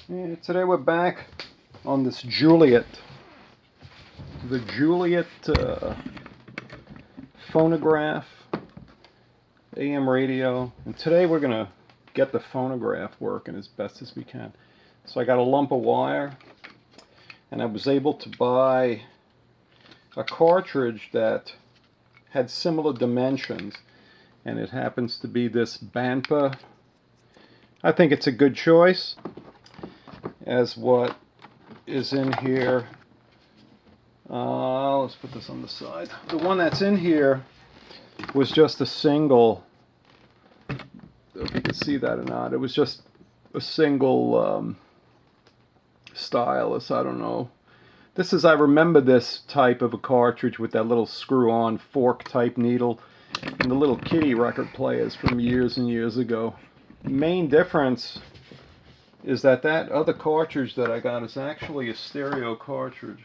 Yeah, today we're back on this Juliette, the Juliette Phonograph AM radio, and today we're gonna get the phonograph working as best as we can. So I got a lump of wire, and I was able to buy a cartridge that had similar dimensions, and it happens to be this Banpa. I think it's a good choice, as what is in here. Let's put this on the side. The one that's in here was just a single, if you can see that or not, it was just a single stylus. I don't know. This is, I remember this type of a cartridge with that little screw-on fork type needle and the little kiddie record players from years and years ago. Main difference is that that other cartridge that I got is actually a stereo cartridge,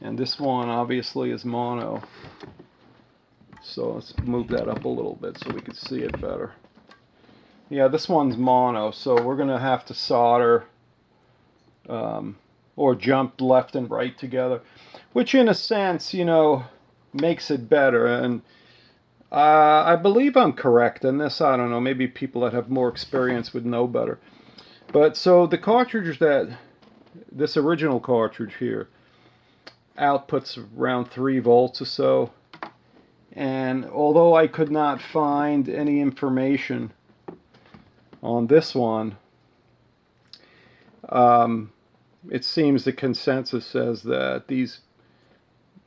and this one obviously is mono. So let's move that up a little bit so we can see it better. Yeah, this one's mono, so we're gonna have to solder or jump left and right together, which in a sense, you know, makes it better. And I believe I'm correct in this. I don't know, maybe people that have more experience would know better. But so the cartridge that, this original cartridge here, outputs around 3 volts or so. And although I could not find any information on this one, it seems the consensus says that these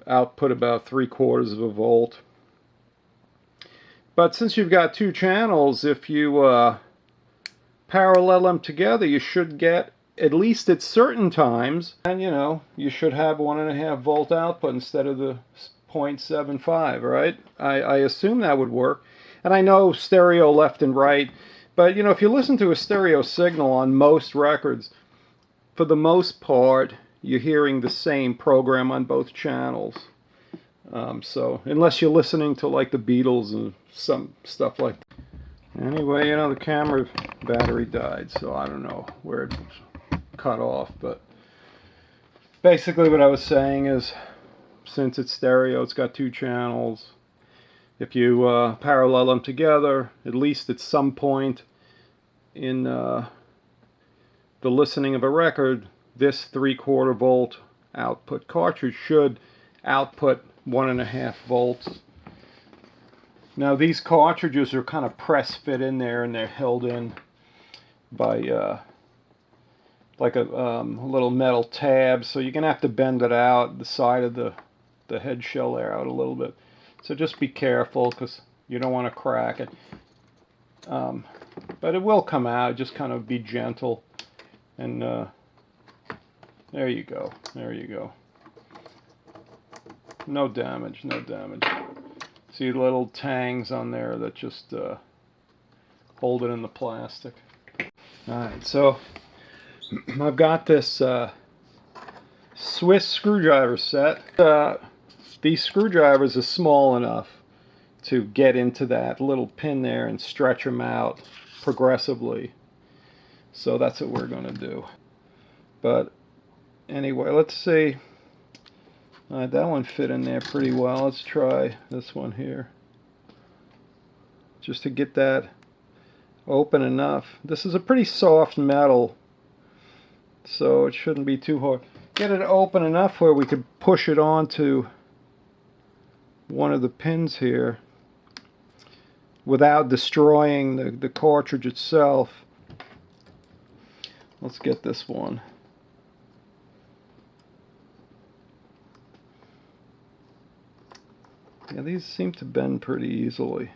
output about 3/4 of a volt. But since you've got 2 channels, if you parallel them together, you should get, at least at certain times, and you know, you should have 1.5 volt output instead of the 0.75, right? I assume that would work. And I know stereo left and right, but you know, if you listen to a stereo signal on most records, for the most part, you're hearing the same program on both channels. So unless you're listening to like the Beatles and some stuff like that. Anyway, you know, the camera battery died, so I don't know where it cut off, but basically what I was saying is, since it's stereo, it's got 2 channels. If you parallel them together, at least at some point in the listening of a record, this 3/4 volt output cartridge should output 1.5 volts. Now these cartridges are kind of press fit in there, and they're held in by like a little metal tab, so you're gonna have to bend it out, the side of the head shell there out a little bit. So just be careful, because you don't want to crack it. But it will come out. Just kind of be gentle, and there you go. There you go. No damage. No damage. See the little tangs on there that just hold it in the plastic. Alright, so I've got this Swiss screwdriver set. These screwdrivers are small enough to get into that little pin there and stretch them out progressively. So that's what we're going to do. But anyway, let's see. That one fit in there pretty well. Let's try this one here, just to get that open enough. This is a pretty soft metal, so it shouldn't be too hard. Get it open enough where we could push it onto one of the pins here without destroying the cartridge itself. Let's get this one. Yeah, these seem to bend pretty easily.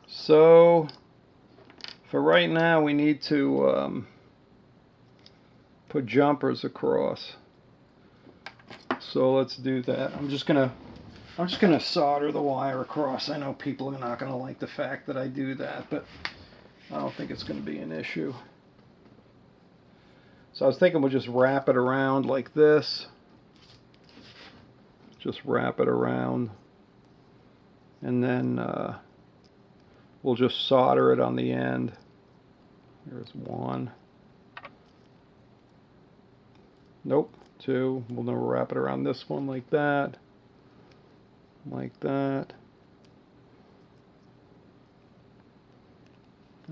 So for right now, we need to put jumpers across. So let's do that. I'm just gonna solder the wire across. I know people are not gonna like the fact that I do that, but I don't think it's gonna be an issue. So I was thinking we'll just wrap it around like this. Just wrap it around, and then we'll just solder it on the end. Here's one. Nope, two. We'll now wrap it around this one like that. Like that.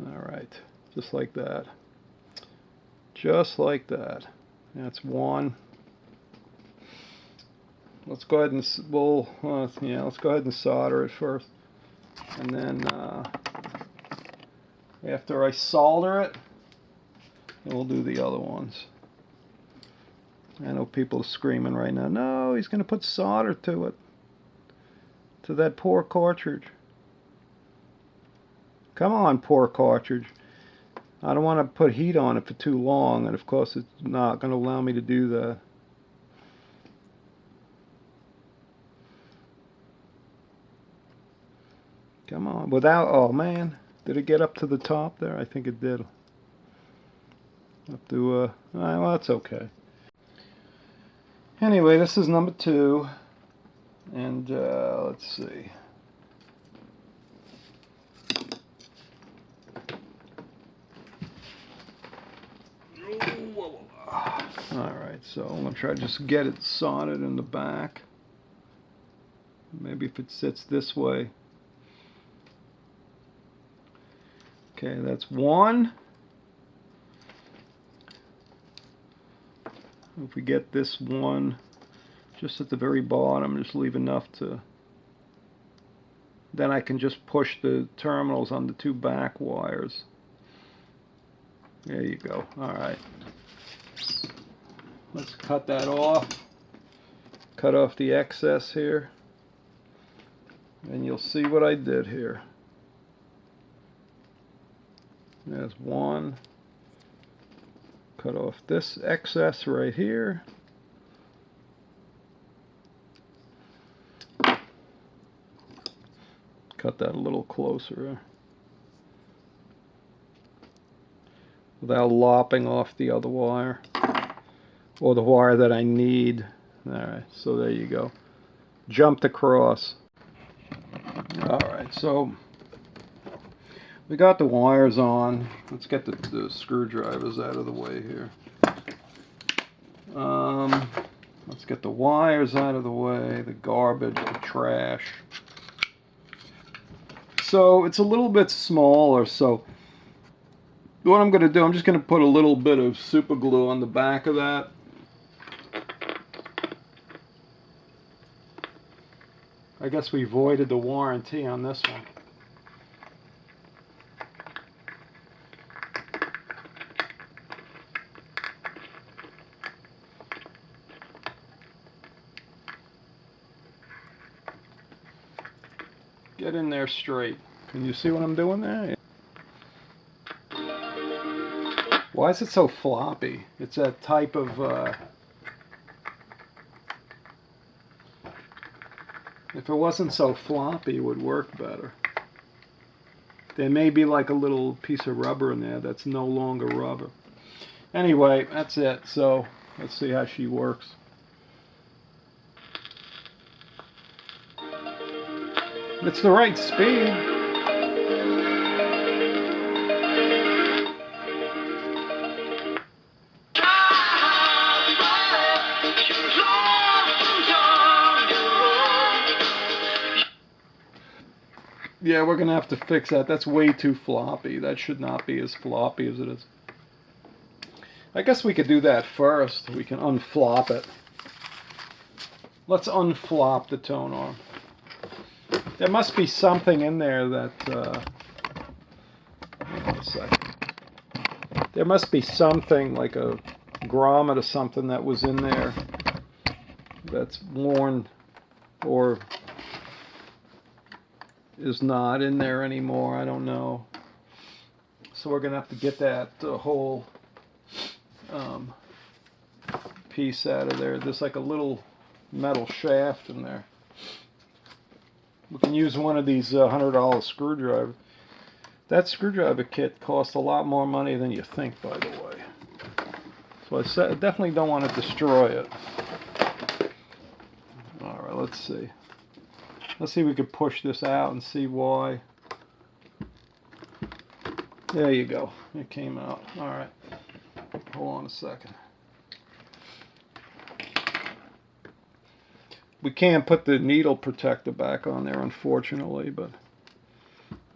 Alright, just like that. Just like that. That's one. Let's go ahead and let's go ahead and solder it first, and then after I solder it, then we'll do the other ones. I know people are screaming right now, no, he's going to put solder to it, to that poor cartridge. Come on, poor cartridge. I don't want to put heat on it for too long, and of course it's not going to allow me to do that. Come on, without, oh man, did it get up to the top there? I think it did. Up to, well, that's okay. Anyway, this is number 2, and let's see. Alright, so I'm going to try to just get it soldered in the back. Maybe if it sits this way. Okay, that's one. If we get this one just at the very bottom, just leave enough to, then I can just push the terminals on the 2 back wires. There you go. Alright. Let's cut that off. Cut off the excess here. And you'll see what I did here. There's one. Cut off this excess right here. Cut that a little closer without lopping off the other wire, or the wire that I need. Alright, so there you go. Jumped across. Alright, so we got the wires on. Let's get the screwdrivers out of the way here. Let's get the wires out of the way, the garbage, the trash. So it's a little bit smaller, so what I'm going to do, I'm just going to put a little bit of super glue on the back of that. I guess we voided the warranty on this one. Get in there straight. Can you see what I'm doing there? Why is it so floppy? It's that type of if it wasn't so floppy, it would work better. There may be like a little piece of rubber in there that's no longer rubber. Anyway, that's it. So let's see how she works. It's the right speed. Yeah, we're going to have to fix that. That's way too floppy. That should not be as floppy as it is. I guess we could do that first. We can unflop it. Let's unflop the tone arm. There must be something in there that... wait a second. There must be something like a grommet or something that was in there that's worn or is not in there anymore. I don't know. So we're gonna have to get that whole piece out of there. There's like a little metal shaft in there. We can use one of these $100 screwdrivers. That screwdriver kit costs a lot more money than you think, by the way. So I definitely don't want to destroy it. Alright, let's see. Let's see if we can push this out and see why There you go. It came out. All right. Hold on a second. We can't put the needle protector back on there, unfortunately, but...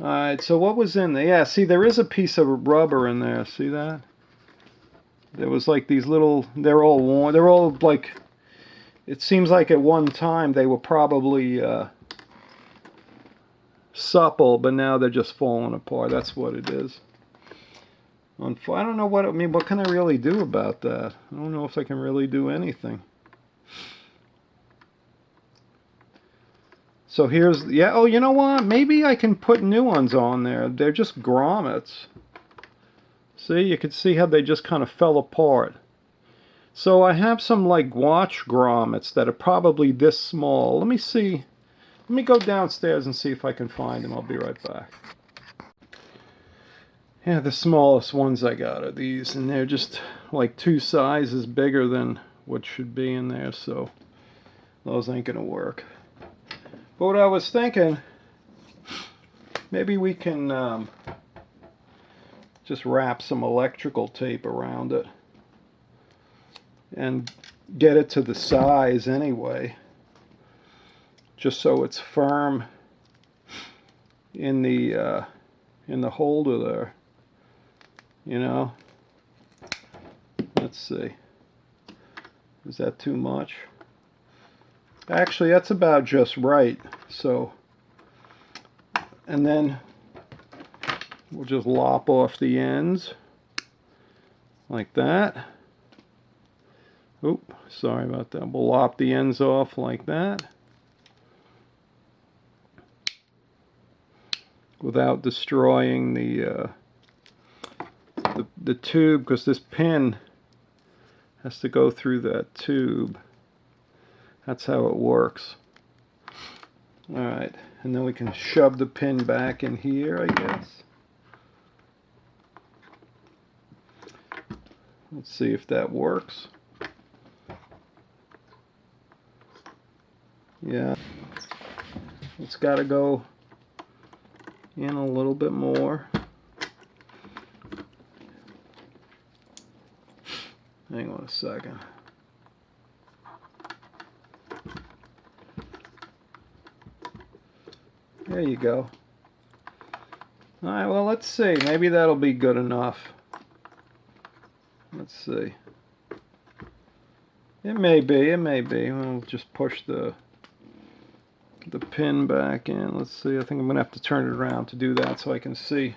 Alright, so what was in there? Yeah, see, there is a piece of rubber in there. See that? There was like these little... They're all worn. They're all like... It seems like at one time they were probably supple, but now they're just falling apart. That's what it is. I don't know what... I mean, what can I really do about that? I don't know if I can really do anything. So here's, yeah, oh, you know what? Maybe I can put new ones on there. They're just grommets. See, you can see how they just kind of fell apart. So I have some like watch grommets that are probably this small. Let me see. Let me go downstairs and see if I can find them. I'll be right back. Yeah, the smallest ones I got are these, and they're just like 2 sizes bigger than what should be in there, so those ain't gonna work. But what I was thinking, maybe we can just wrap some electrical tape around it and get it to the size anyway, just so it's firm in the holder there. You know, let's see. Is that too much? Actually, that's about just right. So, and then we'll just lop off the ends like that. Oop, sorry about that. We'll lop the ends off like that without destroying the tube, because this pin has to go through that tube. That's how it works. Alright, and then we can shove the pin back in here, I guess. Let's see if that works. Yeah, it's got to go in a little bit more. Hang on a second. There you go. Alright, well, let's see. Maybe that'll be good enough. Let's see. It may be, it may be. We'll just push the pin back in. Let's see. I think I'm going to have to turn it around to do that so I can see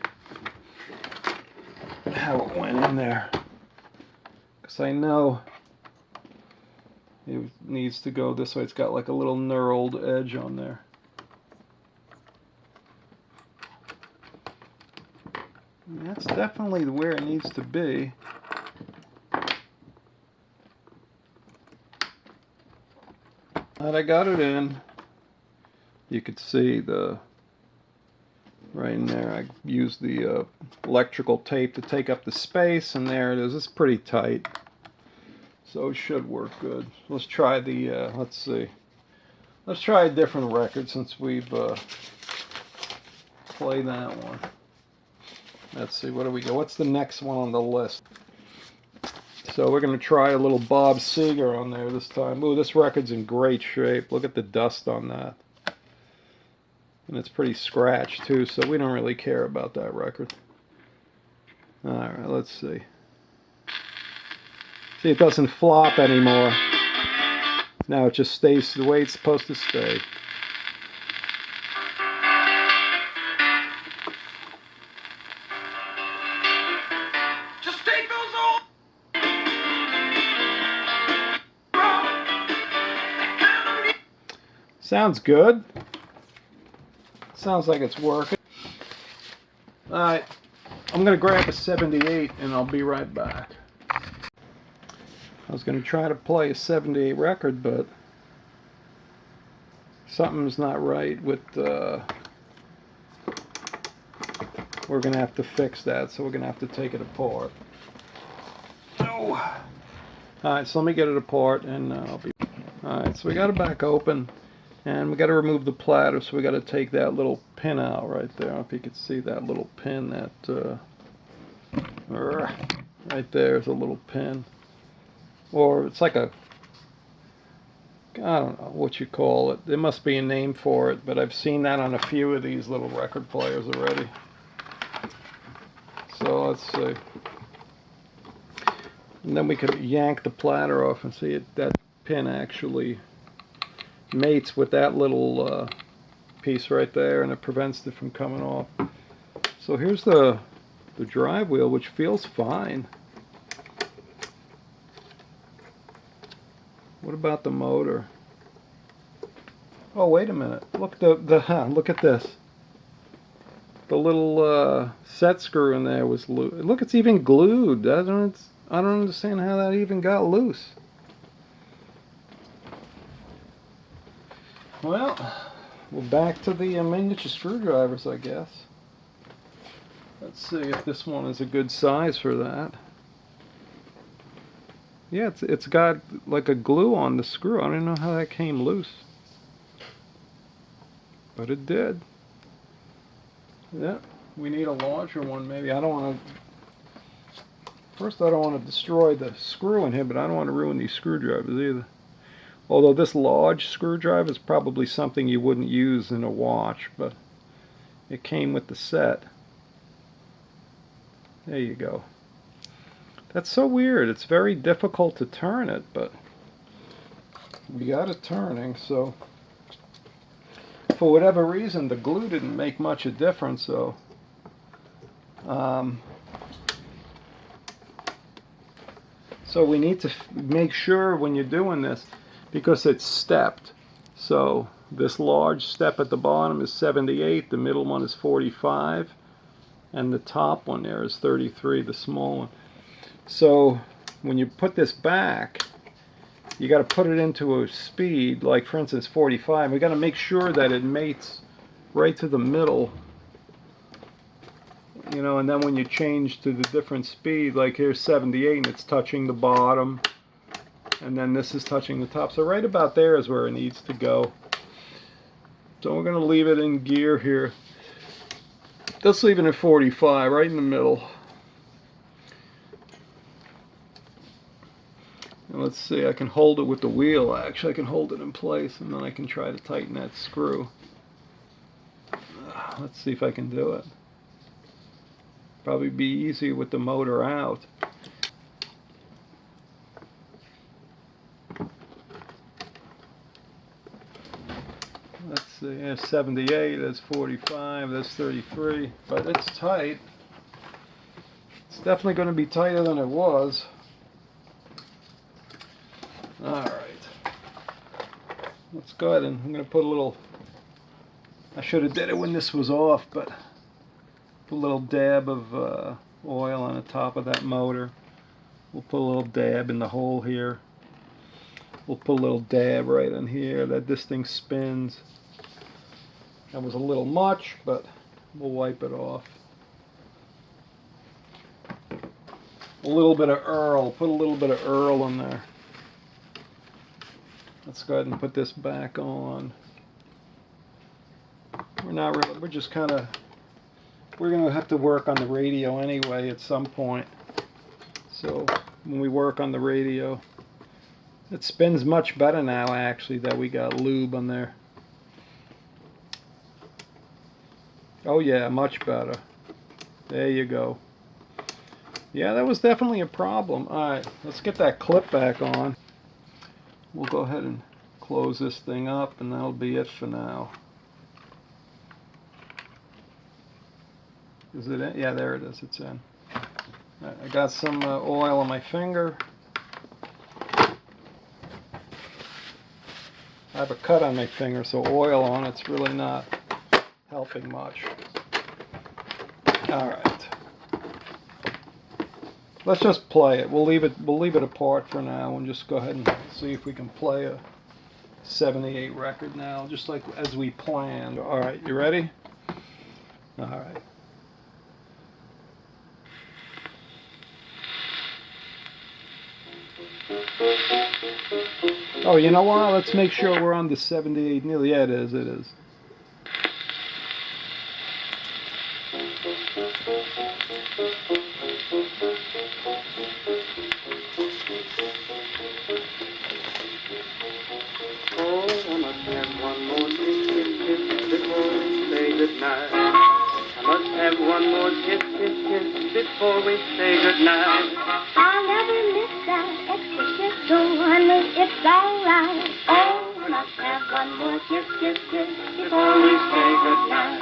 how it went in there. Because I know it needs to go this way. It's got like a little knurled edge on there. That's definitely where it needs to be. And I got it in. You could see the right in there. I used the electrical tape to take up the space, and there it is. It's pretty tight, so it should work good. Let's try the let's see. Let's try a different record since we've played that one. Let's see, what do we go? What's the next one on the list? So we're going to try a little Bob Seger on there this time. Ooh, this record's in great shape. Look at the dust on that. And it's pretty scratched too, so we don't really care about that record. Alright, let's see. See, it doesn't flop anymore. Now it just stays the way it's supposed to stay. Sounds good. Sounds like it's working. Alright, I'm going to grab a 78 and I'll be right back. I was going to try to play a 78 record, but something's not right with we're going to have to fix that, so we're going to have to take it apart. Oh. Alright, so let me get it apart and I'll be... Alright, so we got it back open. And we got to remove the platter, so we got to take that little pin out right there. I don't know if you can see that little pin that Right there's a little pin. Or it's like a, I don't know what you call it. There must be a name for it, but I've seen that on a few of these little record players already. So let's see. And then we could yank the platter off and see it. That pin actually mates with that little piece right there, and it prevents it from coming off. So here's the drive wheel, which feels fine. What about the motor? Oh, wait a minute. Look look at this. The little set screw in there was loose. Look, it's even glued. I don't understand how that even got loose. Well, we're back to the miniature screwdrivers, I guess. Let's see if this one is a good size for that. Yeah, it's got like a glue on the screw. I don't know how that came loose, but it did. Yeah, we need a larger one maybe. I don't want to. First, I don't want to destroy the screw in here, but I don't want to ruin these screwdrivers either. Although this large screwdriver is probably something you wouldn't use in a watch, but it came with the set. There you go. That's so weird. It's very difficult to turn it, but we got it turning, so for whatever reason the glue didn't make much of a difference, so so we need to make sure when you're doing this, because it's stepped. So this large step at the bottom is 78, the middle one is 45, and the top one there is 33, the small one. So when you put this back, you got to put it into a speed, like for instance 45. We got to make sure that it mates right to the middle, you know, and then when you change to the different speed, like here's 78 and it's touching the bottom, and then this is touching the top. So right about there is where it needs to go. So we're going to leave it in gear here. Let's leave it at 45, right in the middle. And let's see, I can hold it with the wheel. Actually, I can hold it in place, and then I can try to tighten that screw. Let's see if I can do it. Probably be easier with the motor out. Let's see, there's 78, there's 45, there's 33, but it's tight. It's definitely going to be tighter than it was. Alright, let's go ahead and I'm going to put a little, I should have did it when this was off, but put a little dab of oil on the top of that motor. We'll put a little dab in the hole here. We'll put a little dab right in here that this thing spins. That was a little much, but we'll wipe it off. A little bit of Earl, put a little bit of Earl in there. Let's go ahead and put this back on. We're not really, we're just kind of, we're going to have to work on the radio anyway at some point. So when we work on the radio, it spins much better now actually that we got lube on there. Oh yeah, much better. There you go. Yeah, that was definitely a problem. Alright, let's get that clip back on. We'll go ahead and close this thing up, and that'll be it for now. Is it in? Yeah, there it is. It's in. Right, I got some oil on my finger. I have a cut on my finger, so oil on it's really not helping much. All right. Let's just play it. We'll leave it apart for now and just go ahead and see if we can play a 78 record now, just like as we planned. All right, you ready? All right. Oh, you know what? Let's make sure we're on the 78 nearly. Yeah, it is. It is. one more kiss, kiss, kiss before we say goodnight. I'll never miss that extra kiss, so honey, it's alright. Oh, let's have one more kiss, kiss, kiss before we say goodnight.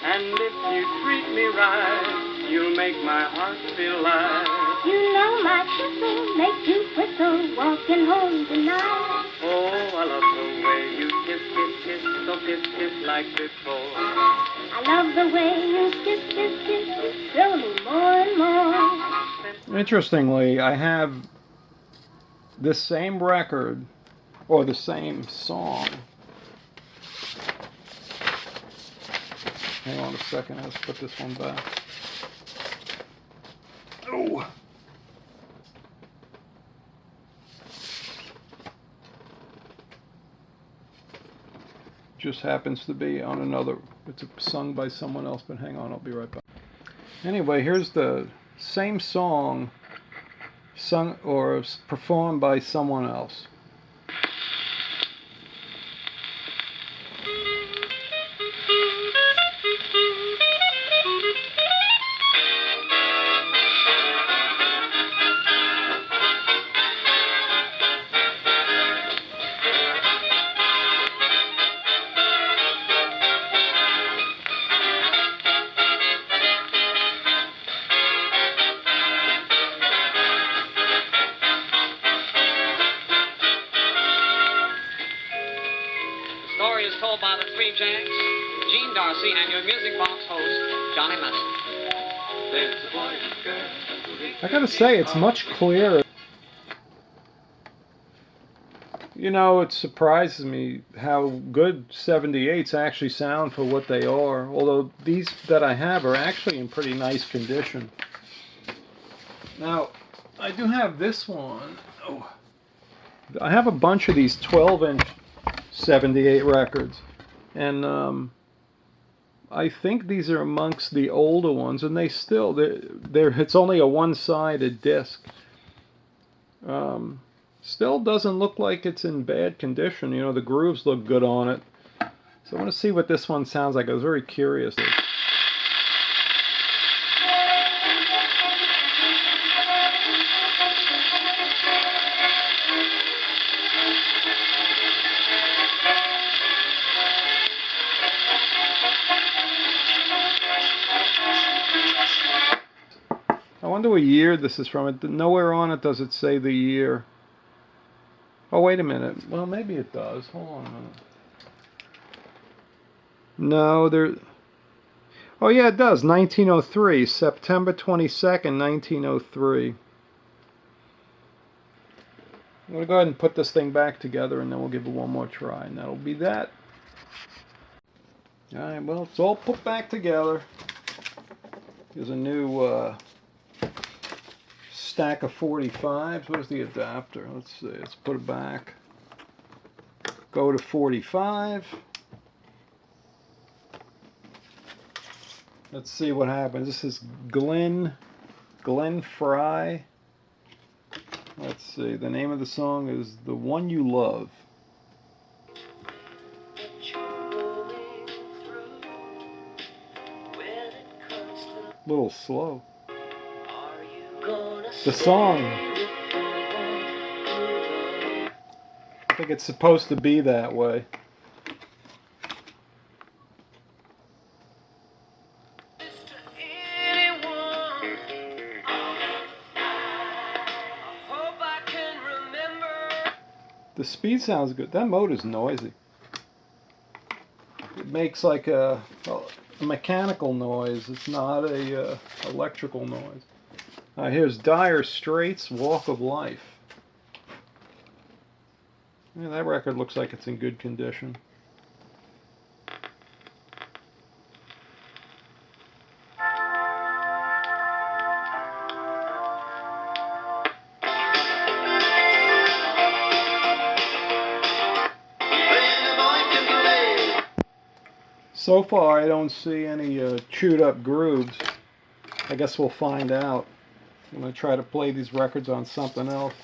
And if you treat me right, you'll make my heart feel light. You know my kiss will make you whistle walking home tonight. Oh, I love the way you kiss, kiss, kiss, so kiss, kiss like before. I love the way you kiss, kiss, kiss, you thrill me more and more. Interestingly, I have this same record, or the same song. Hang on a second, let's put this one back. Oh! Just happens to be on another, it's sung by someone else, but hang on, I'll be right back. Anyway, here's the same song sung or performed by someone else. By the Three Jacks, Gene Darcy, and your music box host, Johnny Mason. I gotta say, it's much clearer. You know, it surprises me how good 78s actually sound for what they are, although these that I have are actually in pretty nice condition. Now, I do have this one. Oh, I have a bunch of these 12-inch 78 records, and I think these are amongst the older ones, and they're it's only a one-sided disc. Still doesn't look like it's in bad condition. You know, the grooves look good on it. So I want to see what this one sounds like. I was very curious. I wonder what year this is from. Nowhere on it does it say the year. Oh, wait a minute. Well, maybe it does. Hold on a minute. No, there... Oh, yeah, it does. 1903. September 22nd, 1903. I'm going to go ahead and put this thing back together, and then we'll give it one more try, and that'll be that. Alright, well, it's all put back together. Here's a new stack of 45s. Where's the adapter? Let's see. Let's put it back. Go to 45. Let's see what happens. This is Glenn Fry. Let's see. The name of the song is The One You Love. A little slow. The song, I think it's supposed to be that way. The speed sounds good. That mode is noisy. It makes like a mechanical noise. It's not a electrical noise. Here's Dire Straits, Walk of Life. Yeah, that record looks like it's in good condition. So far, I don't see any chewed up grooves. I guess we'll find out. I'm going to try to play these records on something else.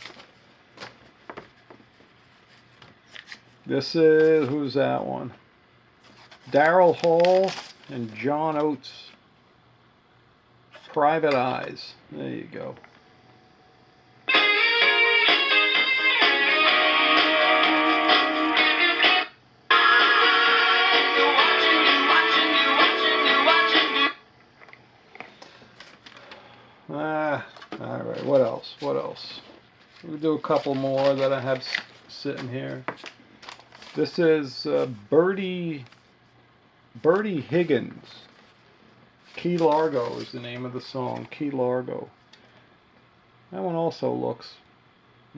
This is, who's that one? Daryl Hall and John Oates. Private Eyes. There you go. Alright, what else? What else? We'll do a couple more that I have sitting here. This is Bertie Higgins. Key Largo is the name of the song. Key Largo. That one also looks.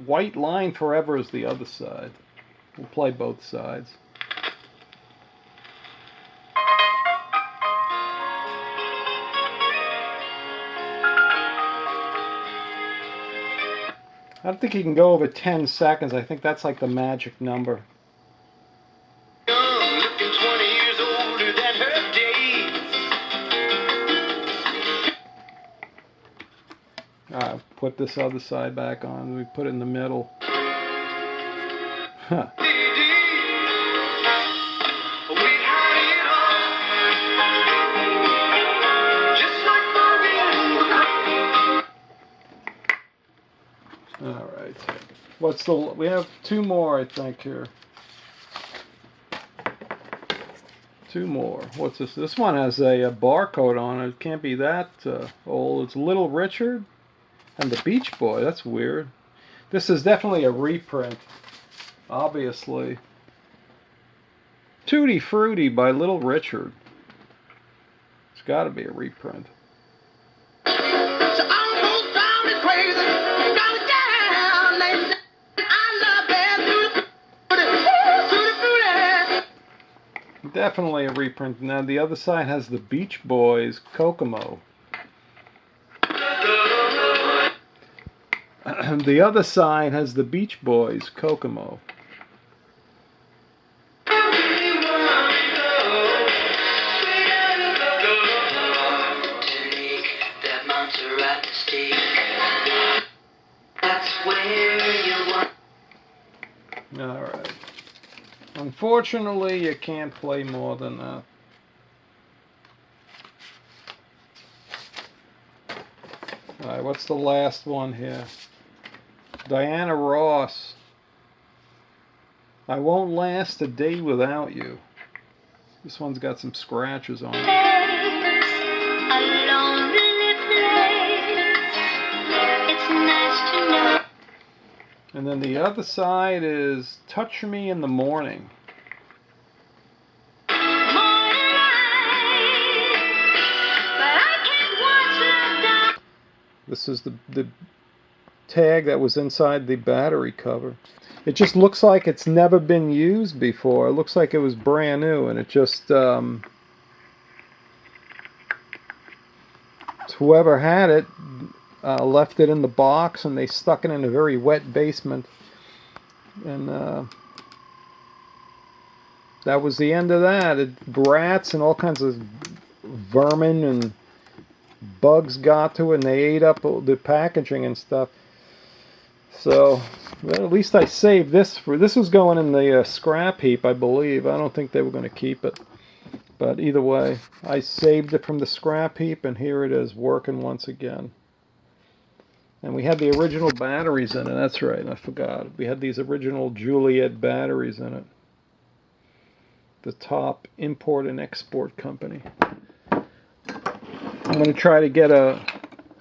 White Line Forever is the other side. We'll play both sides. I don't think you can go over 10 seconds. I think that's like the magic number. Young, looking 20 years older than her days. Alright, put this other side back on. We put it in the middle. Huh. Alright. What's the... We have two more, I think, here. Two more. What's this? This one has a barcode on it. It can't be that old. It's Little Richard and the Beach Boy. That's weird. This is definitely a reprint. Obviously. Tutti Frutti by Little Richard. It's got to be a reprint. Definitely a reprint. Now the other side has the Beach Boys Kokomo. The other side has the Beach Boys Kokomo. Alright. Unfortunately, you can't play more than that. Alright, what's the last one here? Diana Ross. I Won't Last a Day Without You. This one's got some scratches on it. And then the other side is Touch Me in the Morning. This is the tag that was inside the battery cover. It just looks like it's never been used before. It looks like it was brand new, and it just whoever had it left it in the box, and they stuck it in a very wet basement, and that was the end of that. Rats and all kinds of vermin and bugs got to it, and they ate up the packaging and stuff. So, well, at least I saved this for... This was going in the scrap heap, I believe. I don't think they were going to keep it. But either way, I saved it from the scrap heap, and here it is, working once again. And we had the original batteries in it. That's right, I forgot. We had these original Juliette batteries in it. The top import and export company. I'm going to try to get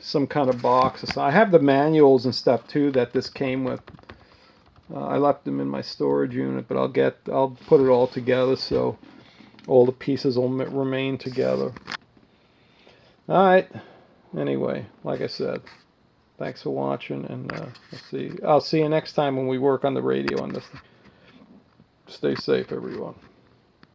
some kind of box. I have the manuals and stuff too that this came with. I left them in my storage unit, but I'll put it all together so all the pieces will remain together. All right. Anyway, like I said, thanks for watching, and I'll see you next time when we work on the radio on this thing. Stay safe, everyone.